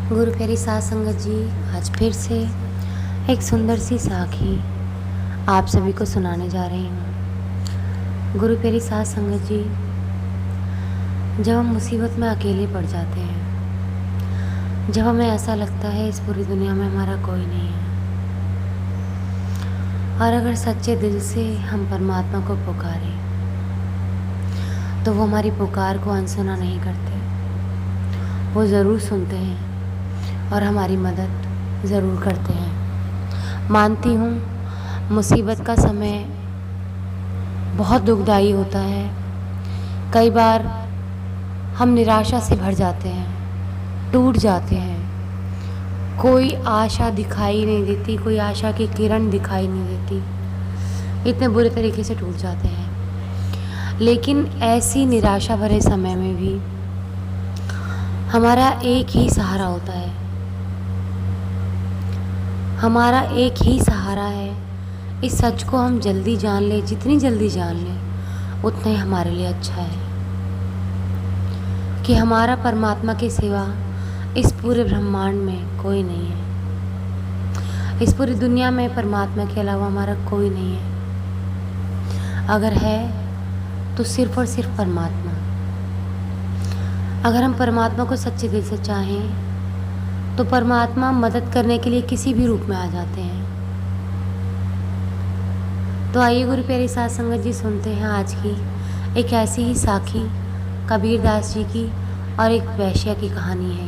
गुरु प्यारी साध संगत जी, आज फिर से एक सुंदर सी साखी आप सभी को सुनाने जा रही हूँ। गुरु प्यारी साध संगत जी, जब हम मुसीबत में अकेले पड़ जाते हैं, जब हमें ऐसा लगता है इस पूरी दुनिया में हमारा कोई नहीं है, और अगर सच्चे दिल से हम परमात्मा को पुकारें तो वो हमारी पुकार को अनसुना नहीं करते। वो ज़रूर सुनते हैं और हमारी मदद ज़रूर करते हैं। मानती हूँ मुसीबत का समय बहुत दुखदाई होता है। कई बार हम निराशा से भर जाते हैं, टूट जाते हैं, कोई आशा दिखाई नहीं देती, कोई आशा की किरण दिखाई नहीं देती, इतने बुरे तरीके से टूट जाते हैं। लेकिन ऐसी निराशा भरे समय में भी हमारा एक ही सहारा होता है, हमारा एक ही सहारा है। इस सच को हम जल्दी जान लें, जितनी जल्दी जान लें उतना ही हमारे लिए अच्छा है कि हमारा परमात्मा के सिवा इस पूरे ब्रह्मांड में कोई नहीं है। इस पूरी दुनिया में परमात्मा के अलावा हमारा कोई नहीं है। अगर है तो सिर्फ और सिर्फ परमात्मा। अगर हम परमात्मा को सच्चे दिल से चाहें तो परमात्मा मदद करने के लिए किसी भी रूप में आ जाते हैं। तो आइए गुरु प्यारी साध संगत जी, सुनते हैं आज की एक ऐसी ही साखी कबीर दास जी की और एक वैश्या की कहानी है।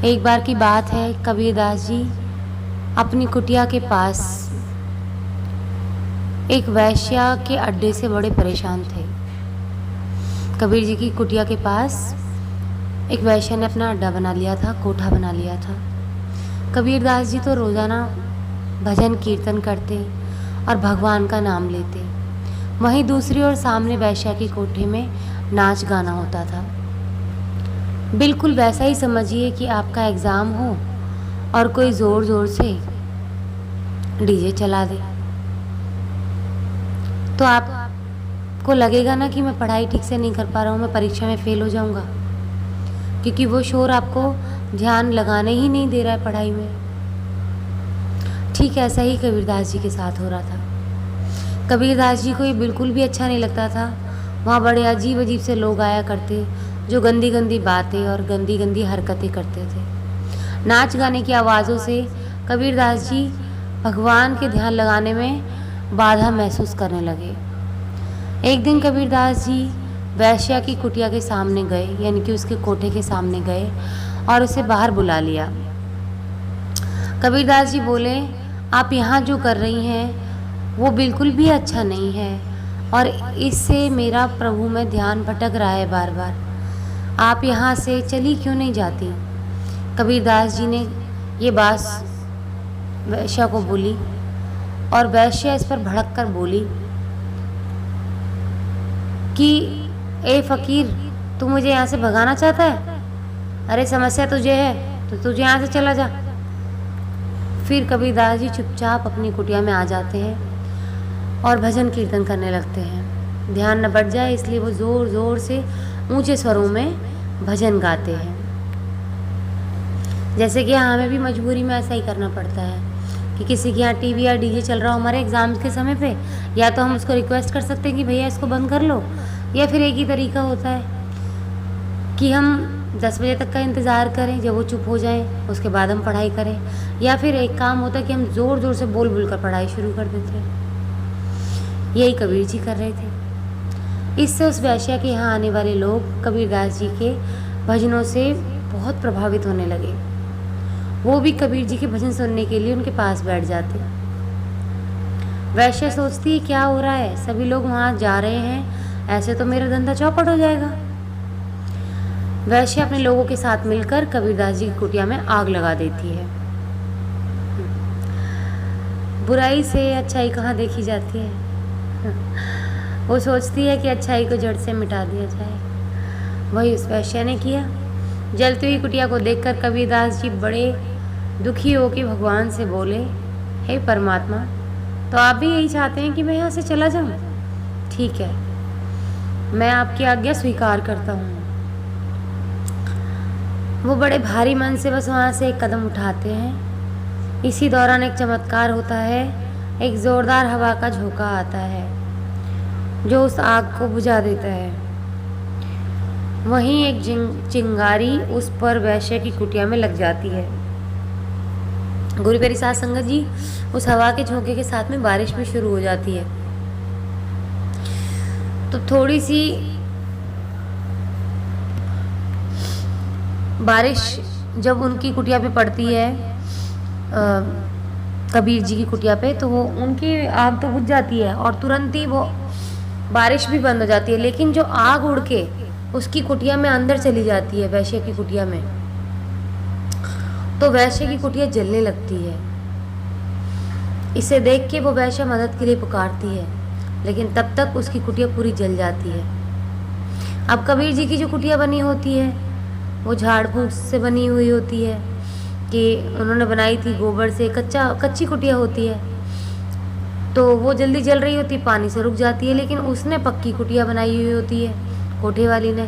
ये एक बार की बात है, कबीर दास जी अपनी कुटिया के पास एक वैश्या के अड्डे से बड़े परेशान थे। कबीर जी की कुटिया के पास एक वैश्या ने अपना अड्डा बना लिया था, कोठा बना लिया था। कबीर दास जी तो रोज़ाना भजन कीर्तन करते और भगवान का नाम लेते। वहीं दूसरी ओर सामने वैश्या के कोठे में नाच गाना होता था। बिल्कुल वैसा ही समझिए कि आपका एग्ज़ाम हो और कोई ज़ोर ज़ोर से डीजे चला दे, तो आपको लगेगा ना कि मैं पढ़ाई ठीक से नहीं कर पा रहा हूँ, मैं परीक्षा में फ़ेल हो जाऊँगा, क्योंकि वो शोर आपको ध्यान लगाने ही नहीं दे रहा है पढ़ाई में। ठीक ऐसा ही कबीरदास जी के साथ हो रहा था। कबीरदास जी को ये बिल्कुल भी अच्छा नहीं लगता था। वहाँ बड़े अजीब अजीब से लोग आया करते जो गंदी गंदी बातें और गंदी गंदी हरकतें करते थे। नाच गाने की आवाज़ों से कबीरदास जी भगवान के ध्यान लगाने में बाधा महसूस करने लगे। एक दिन कबीरदास जी वैश्या की कुटिया के सामने गए, यानी कि उसके कोठे के सामने गए और उसे बाहर बुला लिया। कबीरदास जी बोले, आप यहाँ जो कर रही हैं वो बिल्कुल भी अच्छा नहीं है और इससे मेरा प्रभु में ध्यान भटक रहा है बार बार। आप यहाँ से चली क्यों नहीं जाती? कबीरदास जी ने ये बात वैश्या को बोली और वैश्या इस पर भड़क कर बोली कि ए फ़कीर, तू मुझे यहाँ से भगाना चाहता है? अरे समस्या तुझे है तो तुझे यहाँ से चला जा। फिर कबीरदास जी चुपचाप अपनी कुटिया में आ जाते हैं और भजन कीर्तन करने लगते हैं। ध्यान न बढ़ जाए इसलिए वो ज़ोर ज़ोर से ऊंचे स्वरों में भजन गाते हैं। जैसे कि हमें भी मजबूरी में ऐसा ही करना पड़ता है कि किसी के यहाँ टीवी या डीजे चल रहा हो हमारे एग्ज़ाम्स के समय पे, या तो हम उसको रिक्वेस्ट कर सकते हैं कि भैया इसको बंद कर लो, या फिर एक ही तरीका होता है कि हम 10 बजे तक का इंतज़ार करें, जब वो चुप हो जाएं उसके बाद हम पढ़ाई करें, या फिर एक काम होता है कि हम ज़ोर ज़ोर से बोल बोल कर पढ़ाई शुरू कर देते हैं। यही कबीर जी कर रहे थे। इससे उस वैश्या के यहाँ आने वाले लोग कबीरदास जी के भजनों से बहुत प्रभावित होने लगे। वो भी कबीर जी के भजन सुनने के लिए उनके पास बैठ जाते। वैश्या सोचती है क्या हो रहा है, सभी लोग वहाँ जा रहे हैं, ऐसे तो मेरा धंधा चौपट हो जाएगा। वैश्या अपने लोगों के साथ मिलकर कबीरदास जी की कुटिया में आग लगा देती है। बुराई से अच्छाई कहाँ देखी जाती है। वो सोचती है कि अच्छाई को जड़ से मिटा दिया जाए। वही उस वैश्या ने किया। जलती हुई कुटिया को देखकर कबीरदास जी बड़े दुखी होकर भगवान से बोले, हे परमात्मा, तो आप भी यही चाहते हैं कि मैं यहाँ से चला जाऊँ? ठीक है, मैं आपकी आज्ञा स्वीकार करता हूँ। वो बड़े भारी मन से बस वहाँ से एक कदम उठाते हैं। इसी दौरान एक चमत्कार होता है। एक ज़ोरदार हवा का झोंका आता है जो उस आग को बुझा देता है। वहीं एक चिंगारी उस पर वैश्य की कुटिया में लग जाती है। गुरु प्यारी साध संगत जी, उस हवा के झोंके के साथ में बारिश भी शुरू हो जाती है। तो थोड़ी सी बारिश जब उनकी कुटिया पे पड़ती है, कबीर जी की कुटिया पे, तो वो उनकी आग तो बुझ जाती है और तुरंत ही वो बारिश भी बंद हो जाती है। लेकिन जो आग उड़ के उसकी कुटिया में अंदर चली जाती है, वैश्य की कुटिया में, तो वैश्य की कुटिया जलने लगती है। इसे देख के वो वैश्य मदद के लिए पुकारती है, लेकिन तब तक उसकी कुटिया पूरी जल जाती है। अब कबीर जी की जो कुटिया बनी होती है वो झाड़ फूस से बनी हुई होती है कि उन्होंने बनाई थी गोबर से, कच्ची कुटिया होती है, तो वो जल्दी जल रही होती, पानी से रुक जाती है। लेकिन उसने पक्की कुटिया बनाई हुई होती है, कोठे वाली ने,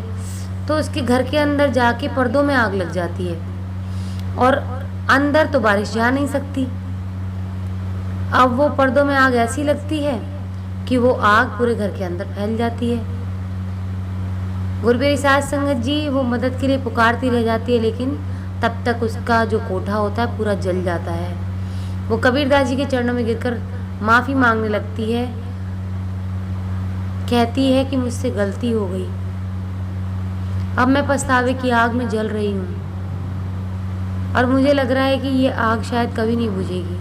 तो उसके घर के अंदर जाके पर्दों में आग लग जाती है और अंदर तो बारिश जा नहीं सकती। अब वो पर्दों में आग ऐसी लगती है कि वो आग पूरे घर के अंदर फैल जाती है। गुरु प्यारी साध संगत जी वो मदद के लिए पुकारती रह जाती है, लेकिन तब तक उसका जो कोठा होता है पूरा जल जाता है। वो कबीरदास जी के चरणों में गिरकर माफ़ी मांगने लगती है, कहती है कि मुझसे गलती हो गई, अब मैं पछतावे की आग में जल रही हूँ और मुझे लग रहा है कि ये आग शायद कभी नहीं बुझेगी।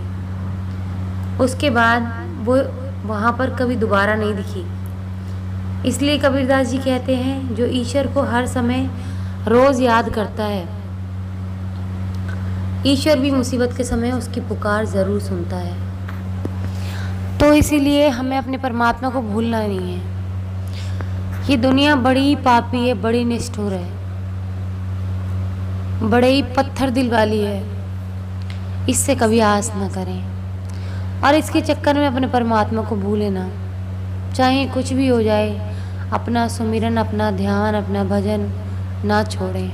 उसके बाद वो वहाँ पर कभी दोबारा नहीं दिखी। इसलिए कबीरदास जी कहते हैं, जो ईश्वर को हर समय रोज़ याद करता है, ईश्वर भी मुसीबत के समय उसकी पुकार ज़रूर सुनता है। तो इसीलिए हमें अपने परमात्मा को भूलना नहीं है। ये दुनिया बड़ी पापी है, बड़ी निष्ठुर है, बड़े ही पत्थर दिल वाली है। इससे कभी आस न करें और इसके चक्कर में अपने परमात्मा को भूलें ना। चाहे कुछ भी हो जाए, अपना सुमिरन, अपना ध्यान, अपना भजन ना छोड़ें,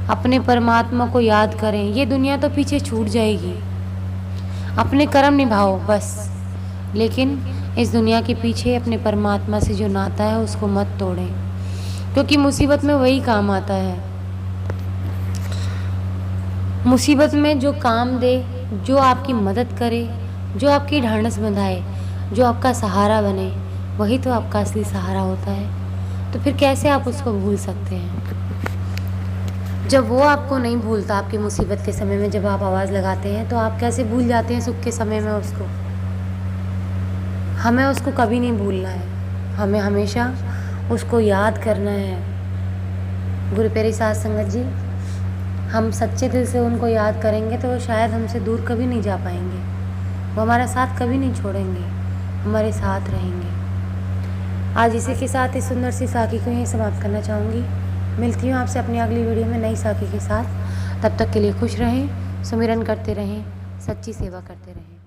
अपने परमात्मा को याद करें। ये दुनिया तो पीछे छूट जाएगी, अपने कर्म निभाओ बस, लेकिन इस दुनिया के पीछे अपने परमात्मा से जो नाता है उसको मत तोड़ें, क्योंकि मुसीबत में वही काम आता है। मुसीबत में जो काम दे, जो आपकी मदद करे, जो आपकी ढांढस बंधाए, जो आपका सहारा बने, वही तो आपका असली सहारा होता है। तो फिर कैसे आप उसको भूल सकते हैं? जब वो आपको नहीं भूलता, आपकी मुसीबत के समय में जब आप आवाज़ लगाते हैं, तो आप कैसे भूल जाते हैं सुख के समय में उसको? हमें उसको कभी नहीं भूलना है, हमें हमेशा उसको याद करना है। गुरु प्यारी साध संगत जी, हम सच्चे दिल से उनको याद करेंगे तो वो शायद हमसे दूर कभी नहीं जा पाएंगे। वो हमारा साथ कभी नहीं छोड़ेंगे, हमारे साथ रहेंगे। आज इसी के साथ इस सुंदर सी साखी को यहीं समाप्त करना चाहूँगी। मिलती हूँ आपसे अपनी अगली वीडियो में नई साखी के साथ। तब तक के लिए खुश रहें, सुमिरन करते रहें, सच्ची सेवा करते रहें।